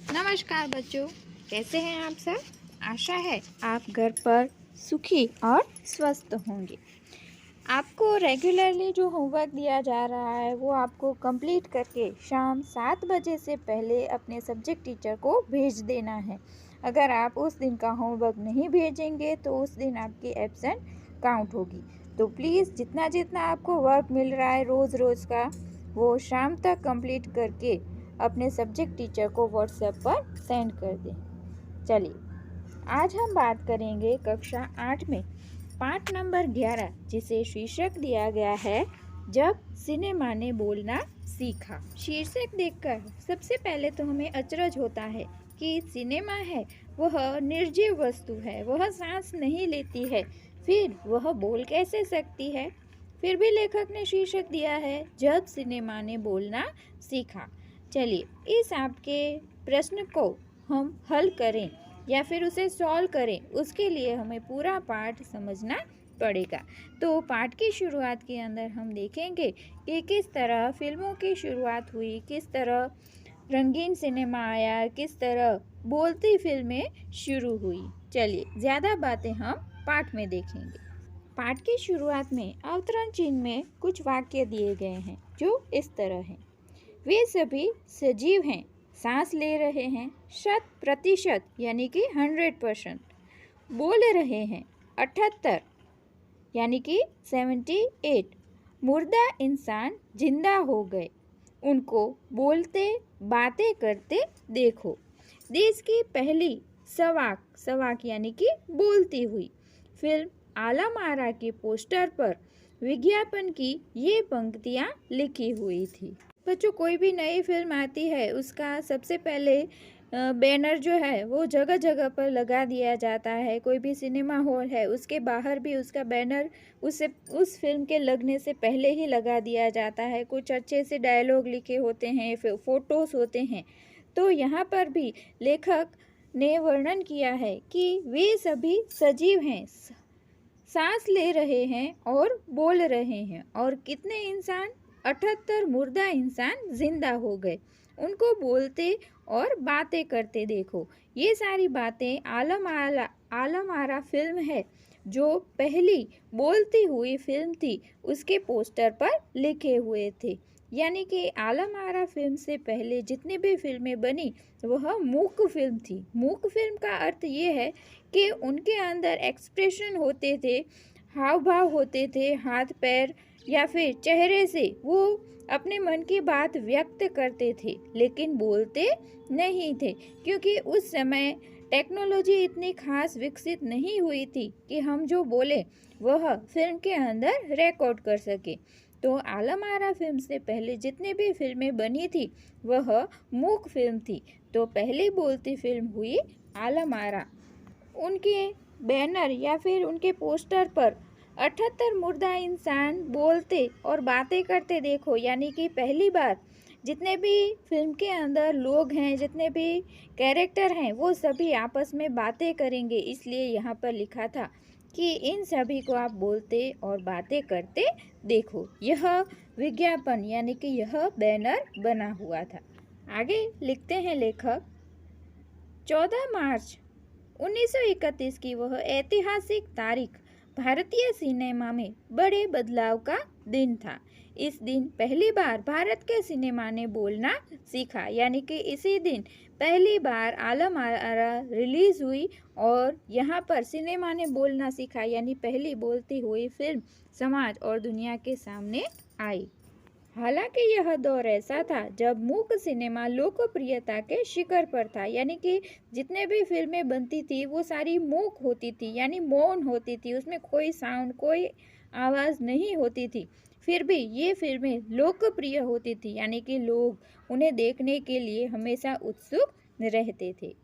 नमस्कार बच्चों, कैसे हैं आप सब। आशा है आप घर पर सुखी और स्वस्थ होंगे। आपको रेगुलरली जो होमवर्क दिया जा रहा है वो आपको कंप्लीट करके शाम 7 बजे से पहले अपने सब्जेक्ट टीचर को भेज देना है। अगर आप उस दिन का होमवर्क नहीं भेजेंगे तो उस दिन आपकी एब्सेंट काउंट होगी। तो प्लीज़ जितना जितना आपको वर्क मिल रहा है रोज़ का वो शाम तक कंप्लीट करके अपने सब्जेक्ट टीचर को व्हाट्सएप पर सेंड कर दें। चलिए, आज हम बात करेंगे कक्षा 8 में पाठ नंबर 11, जिसे शीर्षक दिया गया है जब सिनेमा ने बोलना सीखा। शीर्षक देखकर सबसे पहले तो हमें अचरज होता है कि सिनेमा है वह निर्जीव वस्तु है, वह सांस नहीं लेती है, फिर वह बोल कैसे सकती है। फिर भी लेखक ने शीर्षक दिया है जब सिनेमा ने बोलना सीखा। चलिए, इस आपके प्रश्न को हम हल करें या फिर उसे सॉल्व करें, उसके लिए हमें पूरा पाठ समझना पड़ेगा। तो पाठ की शुरुआत के अंदर हम देखेंगे कि किस तरह फिल्मों की शुरुआत हुई, किस तरह रंगीन सिनेमा आया, किस तरह बोलती फिल्में शुरू हुई। चलिए, ज़्यादा बातें हम पाठ में देखेंगे। पाठ की शुरुआत में अवतरण चिन्ह में कुछ वाक्य दिए गए हैं जो इस तरह हैं। वे सभी सजीव हैं, सांस ले रहे हैं 100% यानी कि 100%, बोल रहे हैं 78 यानी कि 78, मुर्दा इंसान जिंदा हो गए, उनको बोलते बातें करते देखो। देश की पहली सवाक यानी कि बोलती हुई फिल्म आलम आरा के पोस्टर पर विज्ञापन की ये पंक्तियाँ लिखी हुई थी। बच्चों, कोई भी नई फिल्म आती है उसका सबसे पहले बैनर जो है वो जगह जगह पर लगा दिया जाता है। कोई भी सिनेमा हॉल है उसके बाहर भी उसका बैनर उस फिल्म के लगने से पहले ही लगा दिया जाता है। कुछ अच्छे से डायलॉग लिखे होते हैं, फोटोज़ होते हैं। तो यहाँ पर भी लेखक ने वर्णन किया है कि वे सभी सजीव हैं, सांस ले रहे हैं और बोल रहे हैं, और कितने इंसान 78 मुर्दा इंसान जिंदा हो गए, उनको बोलते और बातें करते देखो। ये सारी बातें आलम आरा फिल्म है जो पहली बोलती हुई फिल्म थी, उसके पोस्टर पर लिखे हुए थे। यानी कि आलम आरा फिल्म से पहले जितनी भी फिल्में बनी वह मूक फिल्म थी। मूक फिल्म का अर्थ ये है कि उनके अंदर एक्सप्रेशन होते थे, हाव भाव होते थे, हाथ पैर या फिर चेहरे से वो अपने मन की बात व्यक्त करते थे, लेकिन बोलते नहीं थे, क्योंकि उस समय टेक्नोलॉजी इतनी खास विकसित नहीं हुई थी कि हम जो बोले वह फिल्म के अंदर रिकॉर्ड कर सके। तो आलम आरा फिल्म से पहले जितनी भी फिल्में बनी थी वह मूक फिल्म थी। तो पहली बोलती फिल्म हुई आलम आरा। उनके बैनर या फिर उनके पोस्टर पर 78 मुर्दा इंसान बोलते और बातें करते देखो, यानी कि पहली बार जितने भी फिल्म के अंदर लोग हैं, जितने भी कैरेक्टर हैं, वो सभी आपस में बातें करेंगे। इसलिए यहाँ पर लिखा था कि इन सभी को आप बोलते और बातें करते देखो। यह विज्ञापन यानी कि यह बैनर बना हुआ था। आगे लिखते हैं लेखक, 14 मार्च 1931 की वह ऐतिहासिक तारीख भारतीय सिनेमा में बड़े बदलाव का दिन था। इस दिन पहली बार भारत के सिनेमा ने बोलना सीखा, यानी कि इसी दिन पहली बार आलम आरा रिलीज हुई और यहाँ पर सिनेमा ने बोलना सीखा यानी पहली बोलती हुई फिल्म समाज और दुनिया के सामने आई। हालांकि यह दौर ऐसा था जब मूक सिनेमा लोकप्रियता के शिखर पर था, यानी कि जितने भी फिल्में बनती थी वो सारी मूक होती थी, यानी मौन होती थी, उसमें कोई साउंड कोई आवाज़ नहीं होती थी। फिर भी ये फिल्में लोकप्रिय होती थी, यानी कि लोग उन्हें देखने के लिए हमेशा उत्सुक रहते थे।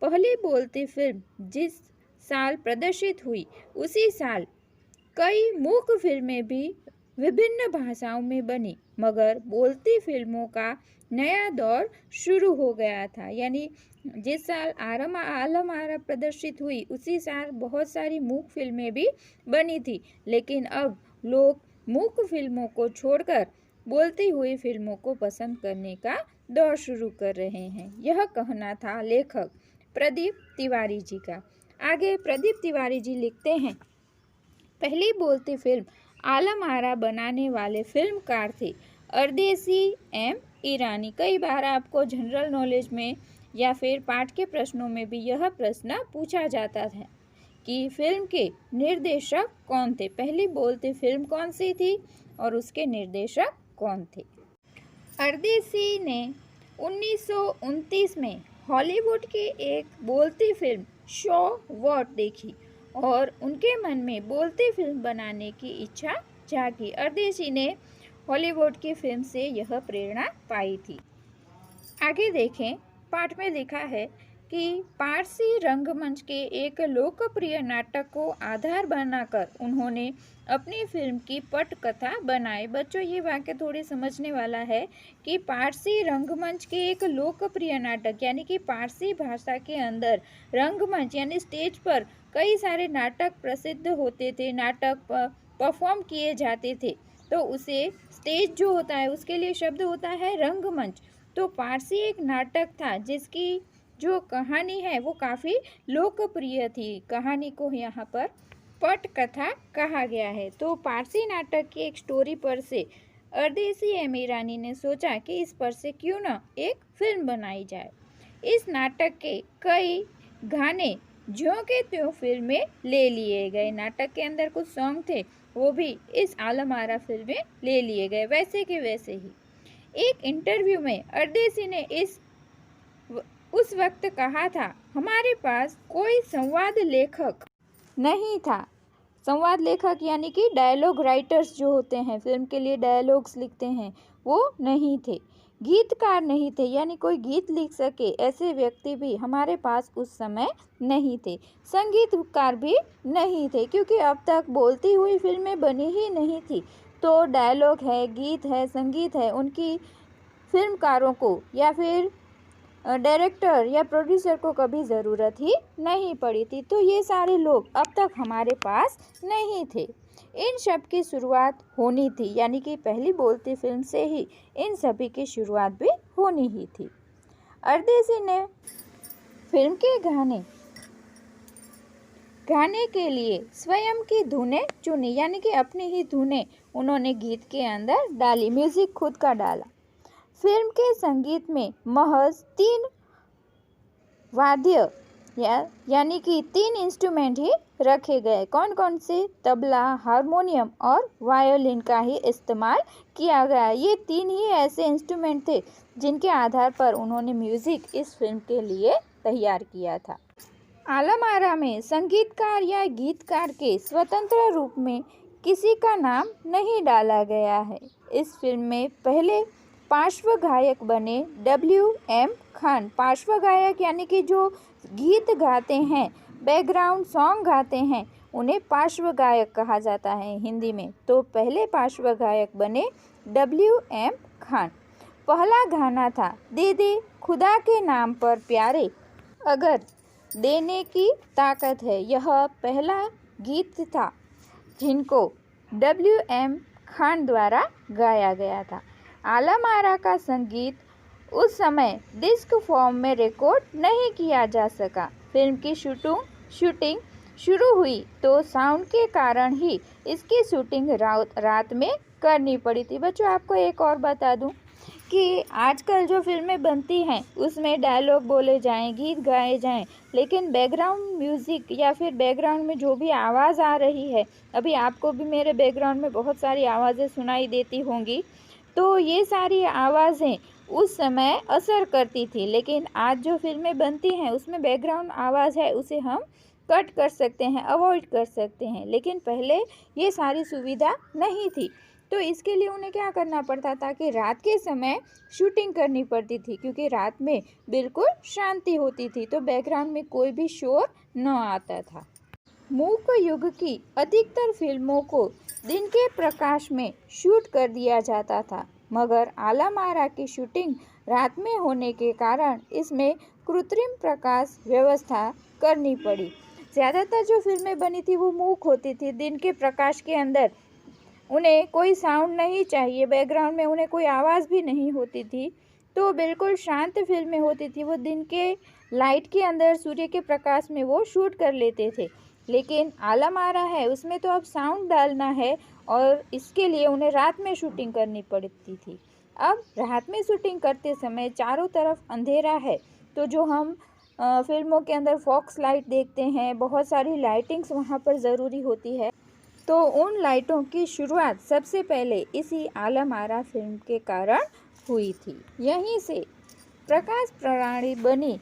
पहली बोलती फिल्म जिस साल प्रदर्शित हुई उसी साल कई मूक फिल्में भी विभिन्न भाषाओं में बनी, मगर बोलती फिल्मों का नया दौर शुरू हो गया था। यानी जिस साल आलम आरा प्रदर्शित हुई उसी साल बहुत सारी मूक फिल्में भी बनी थी, लेकिन अब लोग मूक फिल्मों को छोड़कर बोलती हुई फिल्मों को पसंद करने का दौड़ शुरू कर रहे हैं। यह कहना था लेखक प्रदीप तिवारी जी का। आगे प्रदीप तिवारी जी लिखते हैं, पहली बोलती फिल्म आलम आरा बनाने वाले फिल्मकार थे अरदेसी एम ईरानी। कई बार आपको जनरल नॉलेज में या फिर पाठ के प्रश्नों में भी यह प्रश्न पूछा जाता है कि फिल्म के निर्देशक कौन थे। पहली बोलती फिल्म कौन सी थी और उसके निर्देशक कौन थे। अरदेसी ने 1929 में हॉलीवुड की एक बोलती फिल्म शो वॉट देखी और उनके मन में बोलती फिल्म बनाने की इच्छा जागी। अरदेसी ने हॉलीवुड की फिल्म से यह प्रेरणा पाई थी। आगे देखें, पाठ में लिखा है कि पारसी रंगमंच के एक लोकप्रिय नाटक को आधार बनाकर उन्होंने अपनी फिल्म की पटकथा बनाई। बच्चों, ये वाक्य थोड़ी समझने वाला है कि पारसी रंगमंच के एक लोकप्रिय नाटक यानी कि पारसी भाषा के अंदर रंगमंच यानी स्टेज पर कई सारे नाटक प्रसिद्ध होते थे, नाटक परफॉर्म किए जाते थे, तो उसे स्टेज जो होता है उसके लिए शब्द होता है रंगमंच। तो पारसी एक नाटक था जिसकी जो कहानी है वो काफ़ी लोकप्रिय थी। कहानी को यहाँ पर पटकथा कहा गया है। तो पारसी नाटक की एक स्टोरी पर से अरदेसी एम ईरानी ने सोचा कि इस पर से क्यों ना एक फिल्म बनाई जाए। इस नाटक के कई गाने ज्यों के त्यों फिल्म में ले लिए गए। नाटक के अंदर कुछ सॉन्ग थे वो भी इस आलम आरा फिल्म में ले लिए गए, वैसे के वैसे ही। एक इंटरव्यू में अरदेसी ने उस वक्त कहा था, हमारे पास कोई संवाद लेखक नहीं था। संवाद लेखक यानी कि डायलॉग राइटर्स जो होते हैं, फिल्म के लिए डायलॉग्स लिखते हैं, वो नहीं थे। गीतकार नहीं थे यानी कोई गीत लिख सके ऐसे व्यक्ति भी हमारे पास उस समय नहीं थे। संगीतकार भी नहीं थे क्योंकि अब तक बोलती हुई फिल्में बनी ही नहीं थी। तो डायलॉग है, गीत है, संगीत है, उनकी फिल्मकारों को या फिर डायरेक्टर या प्रोड्यूसर को कभी ज़रूरत ही नहीं पड़ी थी। तो ये सारे लोग अब तक हमारे पास नहीं थे। इन सब की शुरुआत होनी थी यानी कि पहली बोलती फिल्म से ही इन सभी की शुरुआत भी होनी ही थी। अरदेसी ने फिल्म के गाने के लिए स्वयं की धुनें चुनी यानी कि अपनी ही धुनें उन्होंने गीत के अंदर डाली, म्यूजिक खुद का डाला। फिल्म के संगीत में महज 3 वाद्य यानी कि 3 इंस्ट्रूमेंट ही रखे गए। कौन कौन से? तबला, हारमोनियम और वायोलिन का ही इस्तेमाल किया गया। ये 3 ही ऐसे इंस्ट्रूमेंट थे जिनके आधार पर उन्होंने म्यूजिक इस फिल्म के लिए तैयार किया था। आलम आरा में संगीतकार या गीतकार के स्वतंत्र रूप में किसी का नाम नहीं डाला गया है। इस फिल्म में पहले पार्श्व गायक बने WM खान। पार्श्व गायक यानी कि जो गीत गाते हैं, बैकग्राउंड सॉन्ग गाते हैं, उन्हें पार्श्व गायक कहा जाता है हिंदी में। तो पहले पार्श्व गायक बने WM खान। पहला गाना था दे दे खुदा के नाम पर प्यारे अगर देने की ताकत है। यह पहला गीत था जिनको WM खान द्वारा गाया गया था। आलम आरा का संगीत उस समय डिस्क फॉर्म में रिकॉर्ड नहीं किया जा सका। फिल्म की शूटिंग शुरू हुई तो साउंड के कारण ही इसकी शूटिंग रात में करनी पड़ी थी। बच्चों, आपको एक और बता दूं कि आजकल जो फिल्में बनती हैं उसमें डायलॉग बोले जाएं, गीत गाए जाएं, लेकिन बैकग्राउंड म्यूज़िक या फिर बैकग्राउंड में जो भी आवाज़ आ रही है, अभी आपको भी मेरे बैकग्राउंड में बहुत सारी आवाज़ें सुनाई देती होंगी, तो ये सारी आवाज़ें उस समय असर करती थी। लेकिन आज जो फिल्में बनती हैं उसमें बैकग्राउंड आवाज़ है उसे हम कट कर सकते हैं, अवॉइड कर सकते हैं, लेकिन पहले ये सारी सुविधा नहीं थी। तो इसके लिए उन्हें क्या करना पड़ता था कि रात के समय शूटिंग करनी पड़ती थी क्योंकि रात में बिल्कुल शांति होती थी, तो बैकग्राउंड में कोई भी शोर न आता था। मूक युग की अधिकतर फिल्मों को दिन के प्रकाश में शूट कर दिया जाता था, मगर आलम आरा की शूटिंग रात में होने के कारण इसमें कृत्रिम प्रकाश व्यवस्था करनी पड़ी। ज़्यादातर जो फिल्में बनी थी वो मूक होती थी, दिन के प्रकाश के अंदर उन्हें कोई साउंड नहीं चाहिए, बैकग्राउंड में उन्हें कोई आवाज़ भी नहीं होती थी, तो बिल्कुल शांत फिल्में होती थी, वो दिन के लाइट के अंदर सूर्य के प्रकाश में वो शूट कर लेते थे। लेकिन आलम आरा है उसमें तो अब साउंड डालना है और इसके लिए उन्हें रात में शूटिंग करनी पड़ती थी। अब रात में शूटिंग करते समय चारों तरफ अंधेरा है, तो जो हम फिल्मों के अंदर फॉक्स लाइट देखते हैं, बहुत सारी लाइटिंग्स वहाँ पर ज़रूरी होती है। तो उन लाइटों की शुरुआत सबसे पहले इसी आलम आरा फिल्म के कारण हुई थी। यहीं से प्रकाश प्रणाली बनी,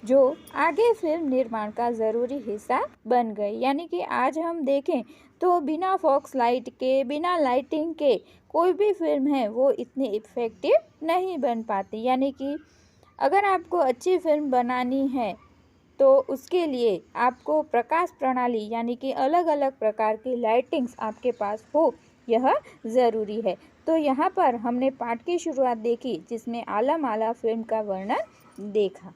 जो आगे फिल्म निर्माण का ज़रूरी हिस्सा बन गई। यानी कि आज हम देखें तो बिना फॉक्स लाइट के, बिना लाइटिंग के कोई भी फिल्म है वो इतनी इफ़ेक्टिव नहीं बन पाती। यानी कि अगर आपको अच्छी फिल्म बनानी है तो उसके लिए आपको प्रकाश प्रणाली यानी कि अलग अलग प्रकार की लाइटिंग्स आपके पास हो, यह ज़रूरी है। तो यहाँ पर हमने पाठ की शुरुआत देखी जिसमें आलम आरा फिल्म का वर्णन देखा।